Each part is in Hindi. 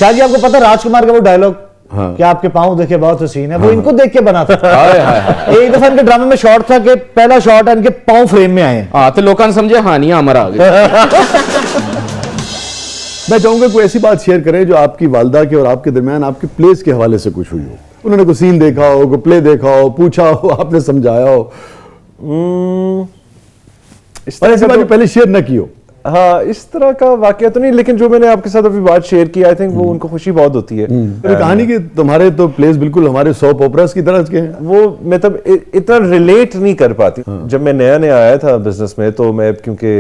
शायद आपको पता राजकुमार का वो डायलॉग, हाँ, कि आपके पाँव देखे बहुत हसीन है, वो इनको देख के बना था। एक दफा इनके ड्रामे में शॉट था कि पहला शॉट है इनके पाँव फ्रेम में आए हैं, तो लोग समझे हानिया हमारा आ गया। मैं चाहूंगा कोई ऐसी बात शेयर करें जो आपकी वालदा के और आपके दरमियान आपके प्लेस के हवाले से कुछ हुई हो, उन्होंने कोई सीन देखा हो, कोई प्ले देखा हो, पूछा हो, आपने समझाया हो, ऐसी बात पहले शेयर न की हो। हाँ, इस तरह का वाकया तो नहीं, लेकिन जो मैंने आपके साथ अभी बात शेयर की, आई थिंक वो उनको खुशी बहुत होती है। कहानी कि तुम्हारे तो प्लेस बिल्कुल हमारे सोप ओपरास की तरह के हैं, वो मतलब इतना रिलेट नहीं कर पाती। जब मैं नया नया आया था बिजनेस में, तो मैं क्योंकि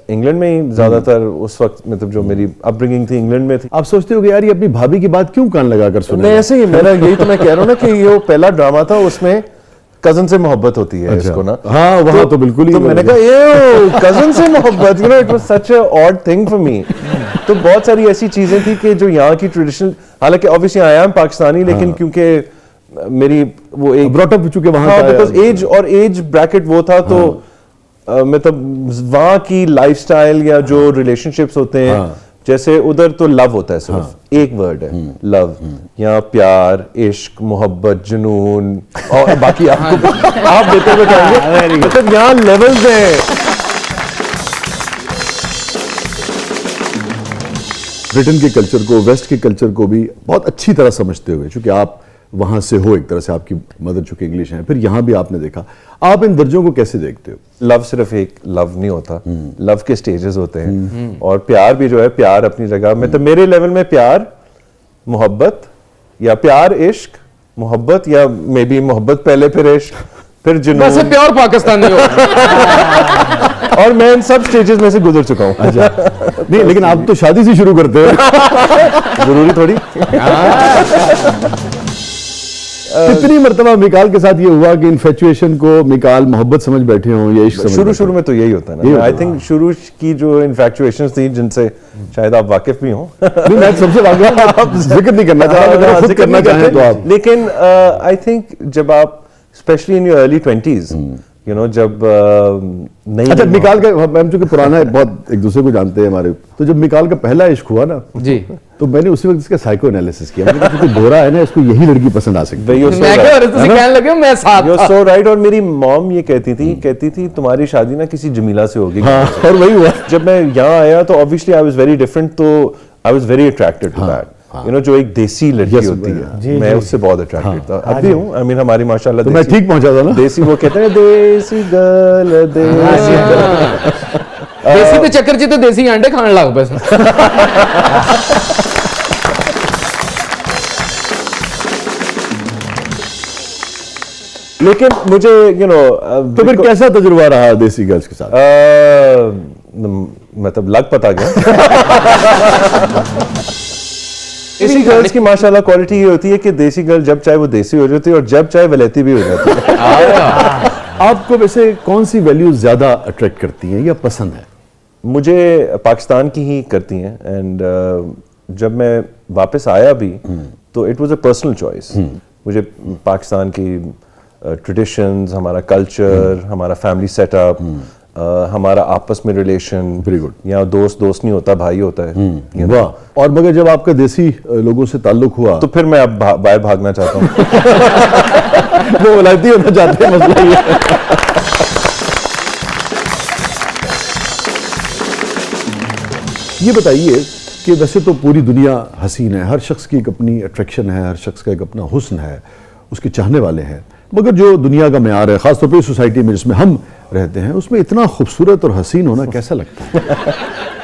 इंग्लैंड में ही ज्यादातर उस वक्त मतलब जो मेरी अपब्रिंगिंग थी इंग्लैंड में थी। आप सोचते हो कि यार ये अपनी भाभी की बात क्यों कान लगा कर सुने? मैं ऐसे ही, मेरा यही तो मैं कह रहा हूँ ना कि ये पहला ड्रामा था, उसमें कजन से मोहब्बत होती है। अच्छा। इसको ना, हाँ, वहाँ तो बिल्कुल ही, तो मैंने कहा ये कजन से मोहब्बत, you know, it was such a odd thing for me. तो बहुत सारी ऐसी चीजें थी कि जो यहाँ की ट्रेडिशनल, हालांकि ऑब्वियसली आई एम पाकिस्तानी, लेकिन क्योंकि मेरी वो एक ब्रॉट अप चुके वहाँ, हाँ, बिकॉज एज और एज ब्रैकेट वो था, तो मतलब वहाँ की लाइफस्टाइल या जो रिलेशनशिप्स होते हैं, जैसे उधर तो लव होता है, सिर्फ एक वर्ड है लव, यहाँ प्यार, इश्क, मोहब्बत, जुनून, और बाकी आपको आप देते हुए कहेंगे, मतलब यहाँ लेवल्स हैं। ब्रिटेन के कल्चर को, वेस्ट के कल्चर को भी बहुत अच्छी तरह समझते हुए, क्योंकि आप वहां से हो, एक तरह से आपकी मदर चूंकि इंग्लिश है, फिर यहाँ भी आपने देखा, आप इन दर्जों को कैसे देखते हो? लव सिर्फ एक लव नहीं होता, लव के स्टेजेस होते हैं, और प्यार भी जो है, प्यार अपनी जगह में, तो मेरे लेवल में प्यार, मोहब्बत, या प्यार, इश्क, मोहब्बत, या मे बी मोहब्बत पहले फिर इश्क, फिर जुनून, प्योर पाकिस्तानी हो। और मैं इन सब स्टेजेस में से गुजर चुका हूँ। अच्छा। नहीं, लेकिन आप तो शादी से शुरू करते हो। जरूरी थोड़ी। कितनी मर्तबा मिकाल के साथ ये हुआ कि इन्फेचुएशन को मिकाल मोहब्बत समझ बैठे हो या इश्क समझ? शुरू में तो यही होता है ना। आई थिंक शुरू की जो इन्फेक्चुएशंस थी, जिनसे शायद आप वाकिफ भी हो। नहीं, मैं सबसे वाकिफ, आप जिक्र नहीं करना चाह रहा, खुद करना चाहें तो आप। लेकिन आई थिंक जब आप specially in your early 20s, you know, जब नहीं, अच्छा, मिकाल का, हम चूंकि पुराना बहुत एक दूसरे को जानते हैं हमारे, तो जब मिकाल का पहला इश्क हुआ ना जी, तो मैंने उसी वक्त इसका साइको एनालिसिस किया। मैंने कहा कि गोरा है ना, इसको यही लड़की पसंद आ सकती है। You're so right। और मेरी मॉम ये कहती थी तुम्हारी शादी ना किसी जमीला से होगी। हाँ, और वही हुआ। जब मैं यहाँ आया तो obviously I was very different, तो I was very attracted to that, you know, जो एक देसी लड़की होती है, मैं उससे बहुत अट्रैक्टेड था। अब भी हूँ, आई मीन हमारी माशाल्लाह, तो मैं ठीक पहुंचा था ना, देसी, वो कहते हैं देसी गर्ल, देसी गर्ल। देसी पे चक्कर जी तो देसी अंडे खाने लग बस। लेकिन मुझे, यू नो, तो फिर कैसा तजुर्बा रहा देसी गर्ल्स के साथ? मतलब लग पता गया। देसी गर्ल्स की माशाल्लाह क्वालिटी ये होती है कि देसी गर्ल जब चाहे वो देसी हो जाती है, और जब चाहे वलैती भी हो जाती है। आपको वैसे कौन सी वैल्यूज ज्यादा अट्रैक्ट करती हैं या पसंद है? मुझे पाकिस्तान की ही करती हैं, एंड जब मैं वापस आया भी तो it was a personal choice. मुझे पाकिस्तान की ट्रेडिशंस, हमारा कल्चर, हमारा फैमिली सेटअप, हमारा आपस में रिलेशन, वेरी गुड। यहाँ दोस्त नहीं होता, भाई होता है। वाह। और मगर जब आपका देसी लोगों से ताल्लुक हुआ तो फिर मैं अब बाहर भागना चाहता हूँ। वो वलायती होना चाहते हैं, मसला ये है। ये बताइए कि वैसे तो पूरी दुनिया हसीन है, हर शख्स की एक अपनी अट्रैक्शन है, हर शख्स का एक अपना हुस्न है, उसके चाहने वाले हैं, मगर जो दुनिया का म्यार है, खासतौर पर सोसाइटी में जिसमें हम रहते हैं, उसमें इतना खूबसूरत और हसीन होना कैसा लगता है?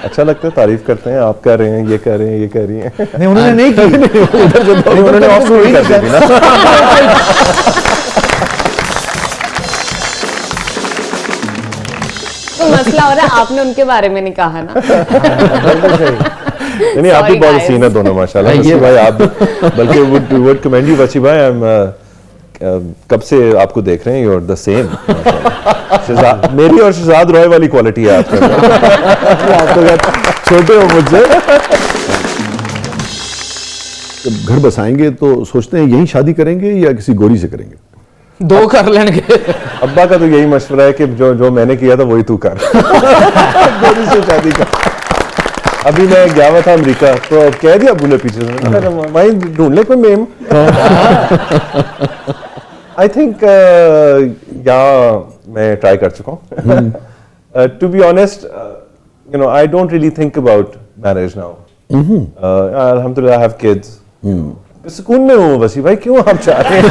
अच्छा लगता है, तारीफ करते हैं, आप कह रहे हैं, ये कह रहे हैं, ये कह रही हैं। नहीं, उन्होंने नहीं की, उन्होंने ऑफ कर दी थी ना। मसला हो रहा है, आपने उनके बारे में नहीं कहा ना। नहीं, आप भी बहुत हसीन है दोनों माशाल्लाह। ये भाई आप, बल्कि वुड कमेंड यू वसी भाई, आई एम कब से आपको देख रहे हैं, यू आर द सेम। मेरी और शहजाद रॉय वाली क्वालिटी है आपके अंदर। आप तो छोटे हो मुझसे। जब घर बसाएंगे तो सोचते हैं यही शादी करेंगे या किसी गोरी से करेंगे? दो कर लेंगे। अब्बा का तो यही मशवरा है कि जो मैंने किया था वही तू कर। गोरी से शादी कर। अभी मैं गया हुआ था अमेरिका, तो कह दिया अबू ने पीछे से, वहीं ढूंढ ले कोई मेम। आई थिंक या मैं ट्राई कर चुका हूँ। To be honest, you know, I don't really think about marriage now. अल्हम्दुलिल्लाह आई हैव किड्स। सुकून में हूँ वसी भाई, क्यों आप चाह रहे हैं?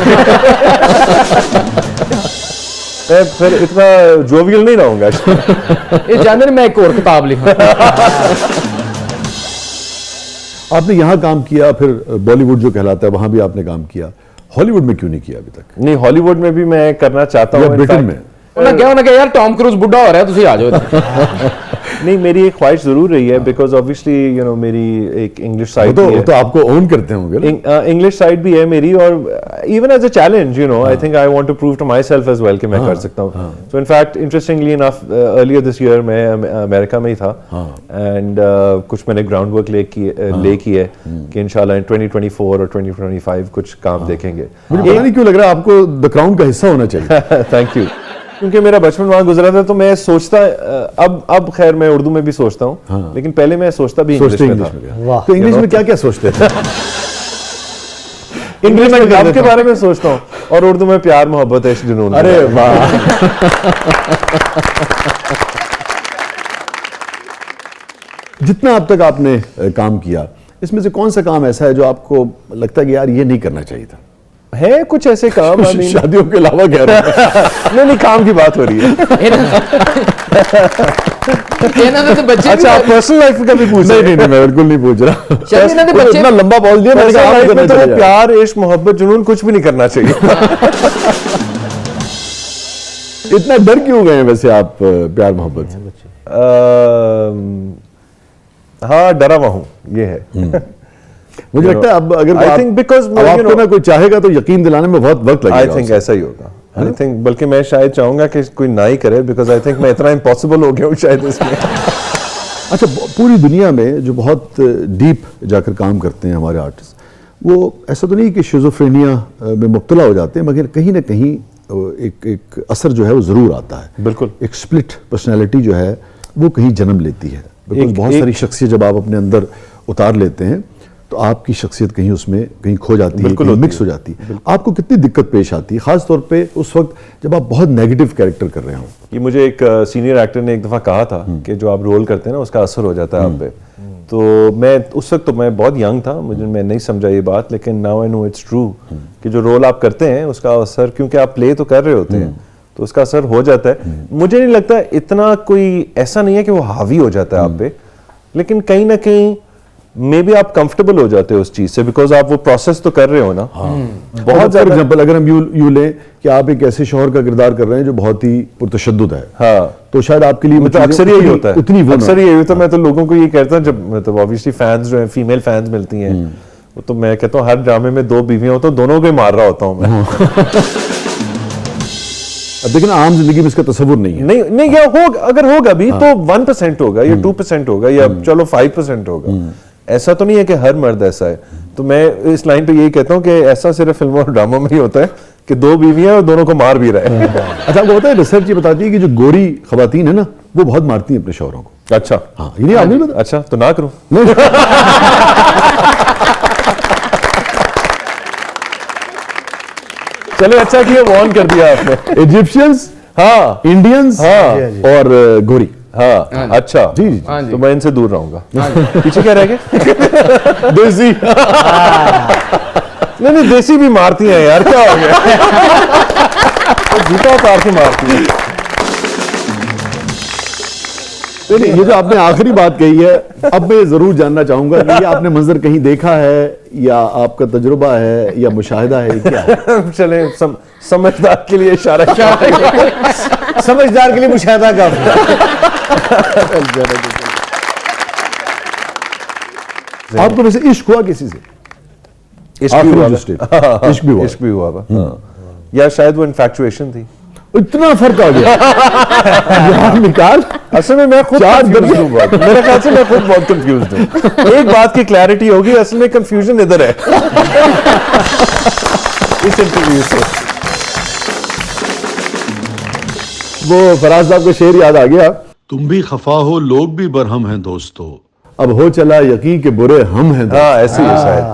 मैं फिर इतना जोवियल नहीं रहूंगा। ये जानते मैं एक और किताब लिखा। आपने यहाँ काम किया, फिर बॉलीवुड जो कहलाता है वहां भी आपने काम किया, हॉलीवुड में क्यों नहीं किया अभी तक? नहीं, हॉलीवुड में भी मैं करना चाहता या हूँ। ब्रिटेन में? उन्हें क्या यार टॉम क्रूज बुढ़ा हो रहा है, तुसी आ जाओ इत्थे। नहीं, मेरी एक ख्वाहिश जरूर रही है, बिकॉज ऑब्वियसली यू नो मेरी एक इंग्लिश साइड भी वो है। तो आपको ओन करते होंगे। इंग्लिश साइड भी है मेरी, और even as a challenge, you know, I think I want to prove to myself as well कि मैं कर सकता हूँ। So in fact interestingly enough earlier this year मैं अमेरिका में ही था, एंड कुछ मैंने ग्राउंड वर्क ले की है कि इंशाल्लाह इन 2024 और 2025 कुछ काम देखेंगे। मुझे पता नहीं क्यों लग रहा है आपको द क्राउन का हिस्सा होना चाहिए। Thank you. क्योंकि मेरा बचपन वहां गुजरा था, तो मैं सोचता, अब खैर मैं उर्दू में भी सोचता हूँ, लेकिन पहले मैं सोचता भी इंग्लिश में था। वाह, तो इंग्लिश में क्या क्या सोचते थे? इंग्लिश में लव के बारे में सोचता हूँ, और उर्दू में प्यार मोहब्बत इश्क जुनून। अरे वाह। जितना अब तक आपने काम किया, इसमें से कौन सा काम ऐसा है जो आपको लगता है कि यार ये नहीं करना चाहिए था? है कुछ ऐसे काम, I mean, शादियों के अलावा कह रहा हूं। नहीं, काम की बात हो रही है। इन्होंने तो बच्चे अच्छा, आप पर्सनल लाइफ का भी पूछ रहे हैं? नहीं, मैं बिल्कुल नहीं पूछ रहा। शायद इन्होंने बच्चे इतना लंबा बोल दिया, मैंने कहा पर्सनल आप लाइफ में करना तो चाहिए। प्यार इश्क मोहब्बत जुनून कुछ भी नहीं करना चाहिए। इतना डर क्यों गए हैं वैसे आप प्यार मोहब्बत से? हाँ, डरा हुआ हूँ, ये है। मुझे लगता है अब अगर I आप- think because, अब you आपको know- ना कोई चाहेगा तो यकीन दिलाने में बहुत वक्त आई लगेगा थिंक उसे। ऐसा ही होगा। आई थिंक बल्कि मैं शायद चाहूंगा कि कोई ना ही करे, बिकॉज आई थिंक मैं इतना इम्पॉसिबल हो गया हूँ शायद इसमें। अच्छा, पूरी दुनिया में जो बहुत डीप जाकर काम करते हैं हमारे आर्टिस्ट, वो ऐसा तो नहीं कि शिज़ोफ्रेनिया में मुब्तला हो जाते हैं, मगर कहीं ना कहीं एक असर जो है वो जरूर आता है। बिल्कुल। एक स्प्लिट पर्सनैलिटी जो है वो कहीं जन्म लेती है, बिकॉज बहुत सारी शख्सियत जब आप अपने अंदर उतार लेते हैं तो आपकी शख्सियत कहीं उसमें कहीं खो जाती है, कहीं मिक्स हो जाती है। आपको कितनी दिक्कत पेश आती है, खास तौर पे उस वक्त जब आप बहुत नेगेटिव कैरेक्टर कर रहे हो? ये मुझे एक सीनियर एक्टर ने एक दफा कहा था कि जो आप रोल करते हैं ना, उसका असर हो जाता है आप पे। तो मैं उस वक्त तो मैं बहुत यंग था, मैं नहीं समझा ये बात, लेकिन now I know it's true कि जो रोल आप करते हैं उसका असर, क्योंकि आप प्ले तो कर रहे होते हैं, तो उसका असर हो जाता है। मुझे नहीं लगता इतना कोई ऐसा नहीं है कि वो हावी हो जाता है आप पे, लेकिन कहीं ना कहीं मे बी आप कंफर्टेबल हो जाते हो उस चीज से, बिकॉज आप वो प्रोसेस तो कर रहे हो ना। बहुत फॉर एग्जांपल अगर हम यूं लें कि आप एक ऐसे शौहर का किरदार कर रहे हैं जो बहुत ही पुरतशद्दुद है, हाँ, तो शायद आपके लिए मतलब अक्सर यही होता है, उतनी वो अक्सर यही होता है। मैं तो लोगों को ये कहता हूँ, जब मतलब ऑब्वियसली फैंस जो है, फीमेल फैंस मिलती हैं, तो मैं कहता हूँ हर ड्रामे में 2 बीवियां हो तो दोनों को ही मार रहा होता हूँ मैं। अब देखिए ना, आम जिंदगी में इसका तस्वुर नहीं है। नहीं, या होगा, अगर होगा भी तो 1% होगा या 2% होगा या चलो 5% होगा। ऐसा तो नहीं है कि हर मर्द ऐसा है। तो मैं इस लाइन पे यही कहता हूँ कि ऐसा सिर्फ फिल्मों और ड्रामों में ही होता है कि 2 बीवियां और दोनों को मार भी रहा है। अच्छा, आपको पता है रिसर्च ये बताती है कि जो गोरी खवातीन है ना, वो बहुत मारती हैं अपने शौहरों को। अच्छा, हाँ, ये नहीं आपने पता? अच्छा, तो ना करूं। चलो, अच्छा किया वार्न कर दिया आपने। इजिप्शियंस, हाँ, इंडियंस, हाँ, और गोरी। हाँ, अच्छा, जी, जी, हाँ जी। तो मैं इनसे दूर रहूंगा। पीछे क्या रह गए? देसी। नहीं, देसी भी मारती हैं यार, क्या हो गया? तो जूता उतार के मारती हैं। नहीं, ये जो आपने आखिरी बात कही है, अब मैं जरूर जानना चाहूंगा कि ये आपने मंजर कहीं देखा है या आपका तजुर्बा है या मुशाहिदा है, क्या है? चले, समझदार के लिए इशारा। समझदार के लिए मुशाहिदा का आपको वैसे इश्क हुआ किसी से? इश्क भी आखिरी हुआ जो था। स्टेज, इश्क भी हुआ। इश्क भी हुआ था। हाँ। या शायद वो इन्फैक्चुएशन थी। इतना फर्क आ गया। यार निकाल। असल में मैं खुद चार confused हूँ बहुत। मेरे ख्याल से मैं खुद बहुत कंफ्यूज हूँ। एक बात की क्लैरिटी होगी, असल में कंफ्यूजन इधर है। इस इंटरव्यू से वो फराज साहब का शेर याद आ गया। तुम भी खफा हो, लोग भी बरहम हैं दोस्तों, अब हो चला यकीन के बुरे हम हैं। हाँ ऐसी है शायद।